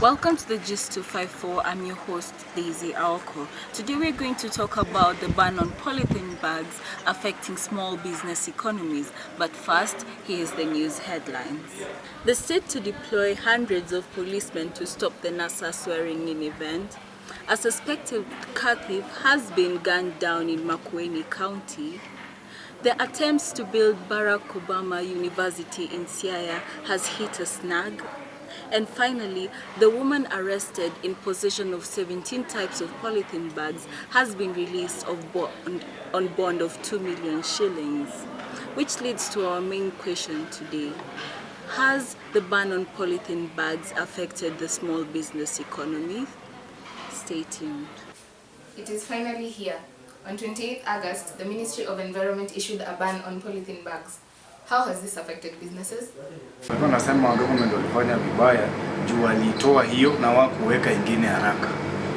Welcome to the Gist 254. I'm your host, Daisy Alco. Today we're going to talk about the ban on polythene bags affecting small business economies. But first, here's the news headlines. The state to deploy hundreds of policemen to stop the NASA swearing-in event. A suspected car thief has been gunned down in Makueni County. The attempts to build Barack Obama University in Siaya has hit a snag. And finally, the woman arrested in possession of 17 types of polythene bags has been released on bond of 2 million shillings. Which leads to our main question today. Has the ban on polythene bags affected the small business economy? Stay tuned. It is finally here. On 28 August, the Ministry of Environment issued a ban on polythene bags. How has this affected businesses? Wanasema government walifanya vibaya juu walitoa hiyo na wakuweka ingine haraka.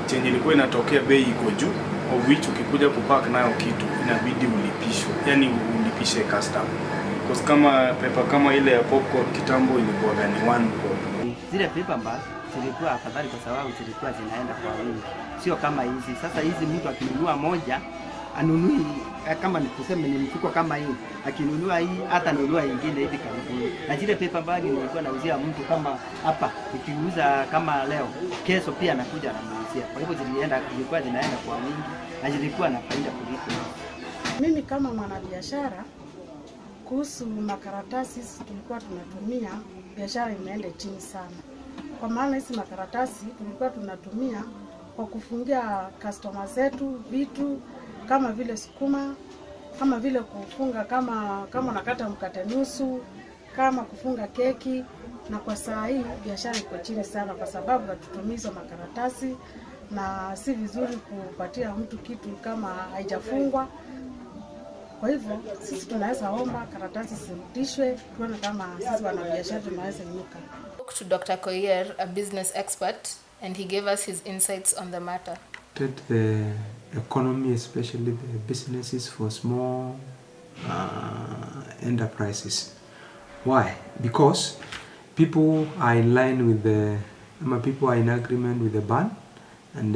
Chenye ilikuwa inatokea bei iko juu, of which ukikuja kupack nayo kitu inabidi ulipishwe. Yaani ulipishe custom. Because kama paper kama ile ya popcorn kitambo ilikuwa gani 1 bob. Zile paper bags zilikuwa afadhali kwa sababu zilikuwa zinaenda kwa wingi. Sio kama hizi. Sasa hizi mtu akinunua moja anunui kama ni kuseme ni mfuko kama hii, akinunua hii hata nunua nyingine hivi karibuni. Na zile paper bag nilikuwa nauzia mtu kama hapa, nikiuza kama leo, kesho pia anakuja anamuuzia. Kwa hivyo zilikuwa zinaenda kwa wingi na zilikuwa na faida kuliko. Mimi kama mwanabiashara, kuhusu makaratasi tulikuwa tunatumia, biashara imeenda chini sana. Kwa maana hizi makaratasi tulikuwa tunatumia kwa kufungia customer zetu vitu kama vile sukuma, kama vile kufunga kama nakata mkate nusu, kama kufunga keki. Na kwa saa hii biashara iko chini sana kwa sababu hatutumizo makaratasi na si vizuri kupatia mtu kitu kama haijafungwa. Kwa hivyo sisi tunaweza omba karatasi zirudishwe, tuone kama sisi wanabiashara tunaweza inuka. To Dr. Koyer, a business expert, and he gave us his insights on the matter. The economy, especially the businesses for small enterprises. Why? Because people are in line with people are in agreement with the ban, and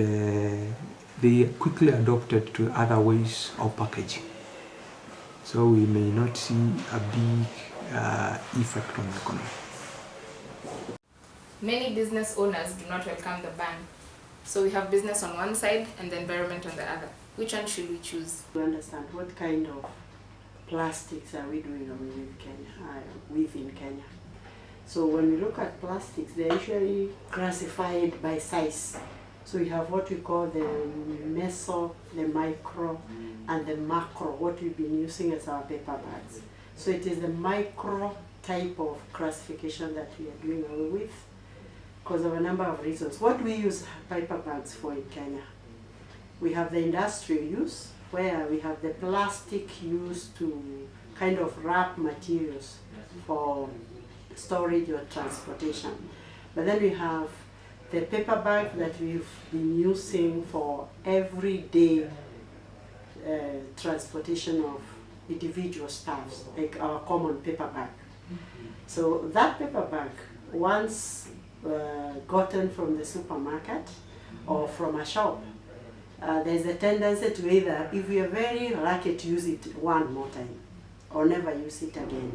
they quickly adopted to other ways of packaging. So we may not see a big effect on the economy. Many business owners do not welcome the ban. So we have business on one side and the environment on the other. Which one should we choose? To understand what kind of plastics are we doing within Kenya. So when we look at plastics, they're usually classified by size. So we have what we call the meso, the micro, and the macro, what we've been using as our paper bags. So it is the micro type of classification that we are doing away with because of a number of reasons. What we use paper bags for in Kenya, we have the industrial use, where we have the plastic used to kind of wrap materials for storage or transportation. But then we have the paper bag that we've been using for everyday transportation of individual stuffs, like our common paper bag. So that paper bag, once gotten from the supermarket or from a shop, there's a tendency to either, if we are very lucky, to use it one more time or never use it again.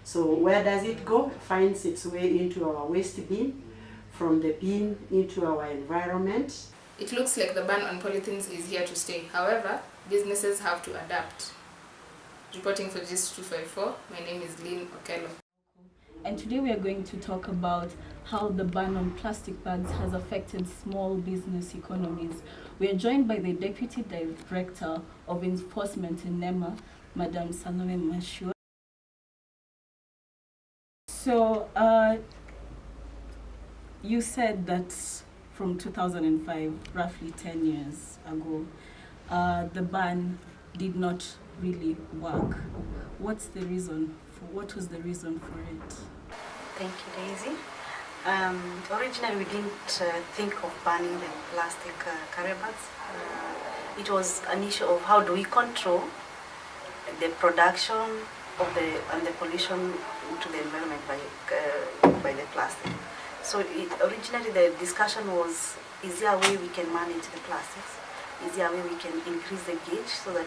So where does it go? It finds its way into our waste bin, from the bin into our environment. It looks like the ban on polythenes is here to stay. However, businesses have to adapt. Reporting for Gist 254, my name is Lynn Okello. And today we are going to talk about how the ban on plastic bags has affected small business economies. We are joined by the Deputy Director of Enforcement in NEMA, Madam Salome Mashua. So, you said that from 2005, roughly 10 years ago, the ban did not really work. What was the reason for it? Thank you, Daisy. Originally, we didn't think of banning the plastic carry bags. It was an issue of how do we control the production of and the pollution to the environment by the plastic. So originally the discussion was, is there a way we can manage the plastics? Is there a way we can increase the gauge so that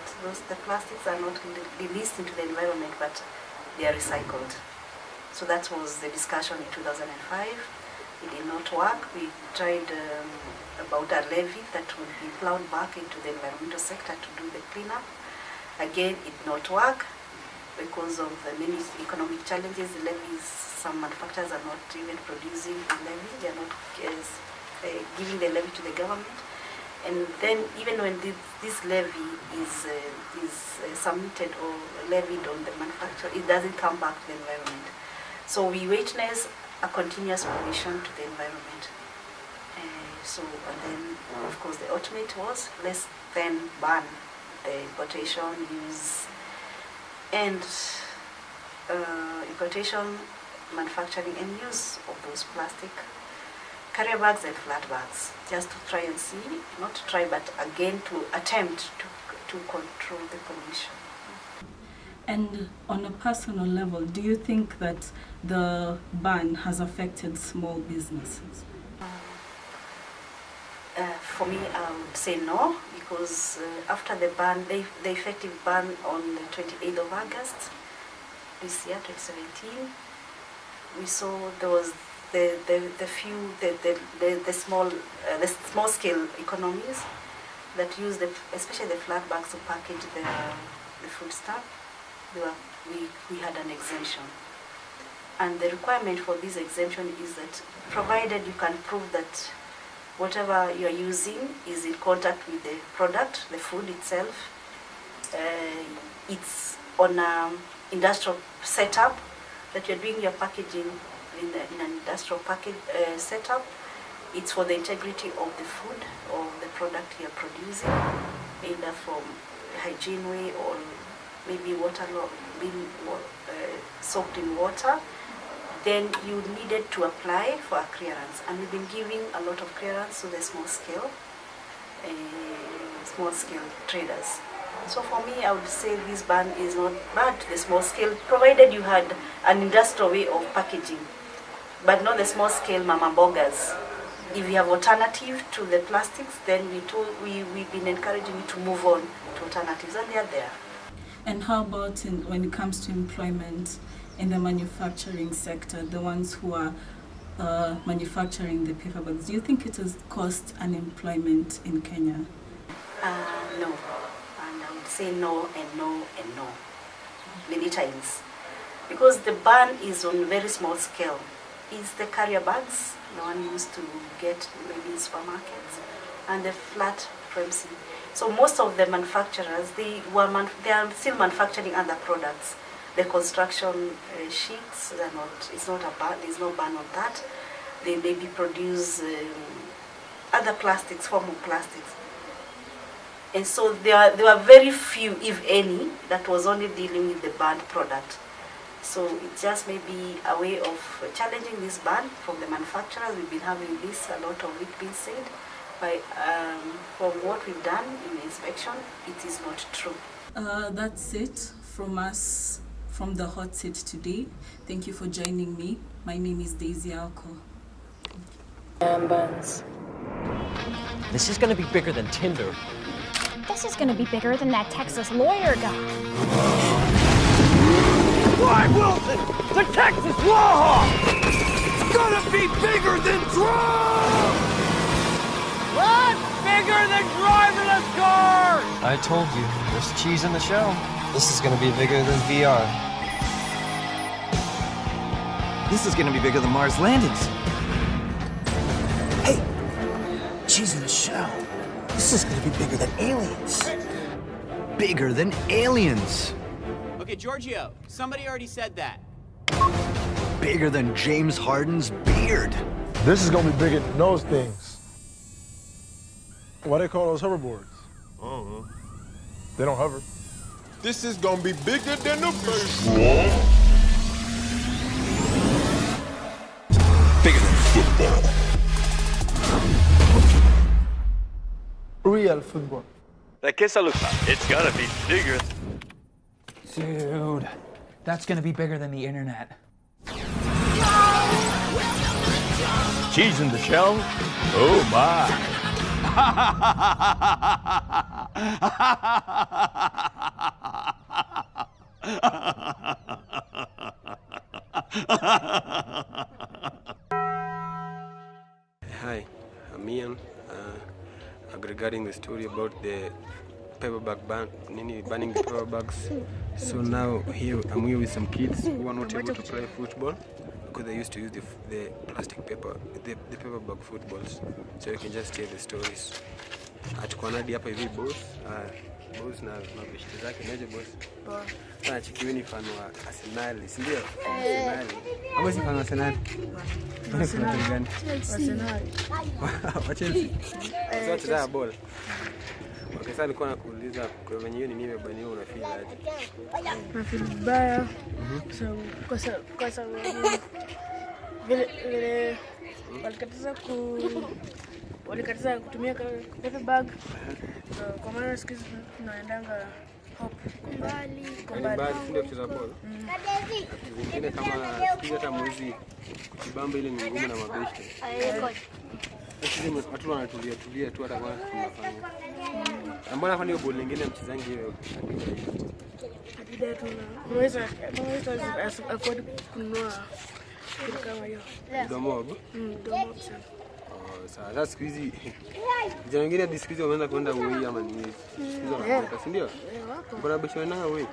the plastics are not released into the environment but they are recycled? So that was the discussion in 2005. It did not work. We tried about a levy that would be plowed back into the environmental sector to do the cleanup. Again, it did not work because of the many economic challenges. The levies, some manufacturers are not even producing the levy. They are not giving the levy to the government. And then even when this levy is submitted or levied on the manufacturer, it doesn't come back to the environment. So we witness a continuous pollution to the environment. And then, of course, the ultimate was let's then ban the importation, use, and importation, manufacturing, and use of those plastic carrier bags and flat bags, just to try and see, not to try, but again to attempt to control the pollution. And on a personal level, do you think that the ban has affected small businesses? For me, I would say no, because after the ban, the effective ban on the 28th of August this year, 2017, we saw there was the small scale economies that use especially the flat bags to package the food stuff. We had an exemption, and the requirement for this exemption is that provided you can prove that whatever you are using is in contact with the product, the food itself, it's on an industrial setup, that you're doing your packaging in an industrial package setup, it's for the integrity of the food or the product you're producing, either from hygiene way or maybe being soaked in water, then you needed to apply for a clearance. And we've been giving a lot of clearance to the small scale traders. So for me, I would say this ban is not bad to the small scale, provided you had an industrial way of packaging, but not the small scale mama boggers. If you have alternative to the plastics, then we've been encouraging you to move on to alternatives, and they are there. And how about when it comes to employment in the manufacturing sector, the ones who are manufacturing the paper bags? Do you think it has caused unemployment in Kenya? No. And I would say no and no and no, many times. Because the ban is on very small scale. It's the carrier bags, the one used to get maybe in supermarkets, and the flat premises. So most of the manufacturers, they are still manufacturing other products. The construction sheets, there's no ban on that. They maybe produce other plastics, form of plastics. And so there were very few, if any, that was only dealing with the banned product. So it just may be a way of challenging this ban from the manufacturers. We've been having a lot of it being said. But from what we've done in the inspection, it is not true. That's it from us from the hot seat today. Thank you for joining me. My name is Daisy Alco. Buns. This is gonna be bigger than Tinder. This is gonna be bigger than that Texas lawyer guy. Why, Wilson? The Texas Law! It's gonna be bigger than Trump! What? Bigger than driverless cars! I told you, there's cheese in the shell. This is gonna be bigger than VR. This is gonna be bigger than Mars landings. Hey, cheese in the shell. This is gonna be bigger than aliens. Bigger than aliens. Okay, Giorgio, somebody already said that. Bigger than James Harden's beard. This is gonna be bigger than those things. Why they call those hoverboards? I don't know. They don't hover. This is gonna be bigger than the baseball. Bigger than football. Real football. La Quesalupa. It's gotta be bigger. Dude, that's gonna be bigger than the internet. Welcome to Cheese in the shell? Oh my. Hi, I'm Ian. Regarding the story about the paperback banning the paper bags. So now I'm here with some kids who are not able to play football because they used to use the plastic paper, the paper bag footballs. So you can just tell the stories. Atakuwa nadi hapa hivi boss na mabeshte zake naje boss. Sana chikiwe ni fan wa Arsenal, si ndio? Arsenal. Ama si fan wa Arsenal? Arsenal gani? Arsenal. Wa Chelsea. Zote za ball. Okay, sasa nilikuwa nakuuliza kwa venye hiyo ni mimi bani wewe unafeel aje? Na feel baya. So kwa sababu vile walikataza kutumia paper bag. Kwa maana siku hizi tunaendanga mbali ndio kucheza ball. Zingine kama siku hata mwezi kibamba ile ni ngumu na mabeshte. Lakini watu wanatulia tu hata kwa tunafanya. Mbona kwa hiyo ball nyingine mchezangi hiyo? Hadi tunaweza afford kununua kitu kama hiyo. Domob. Domob sana. Sasa siku hizi vijana wengine hadi siku hizi wameanza kwenda Wei ama nini? Hizo wanapata, si ndio? Kuna biashara wanayo Wei.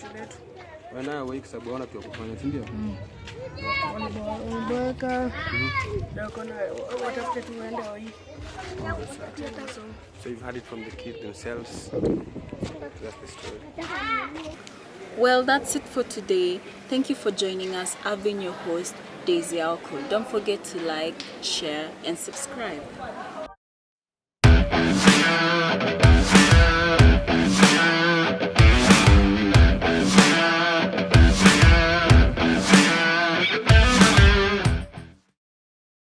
Shiletu. Wanayo Wei kwa sababu wana pia kufanya, si ndio? Wanabaka. Na kuna watafute tu waende Wei. So you've had it from the kids themselves. That's the story. Well, that's it for today. Thank you for joining us. I've been your host, Daisy Alco. Don't forget to like, share, and subscribe.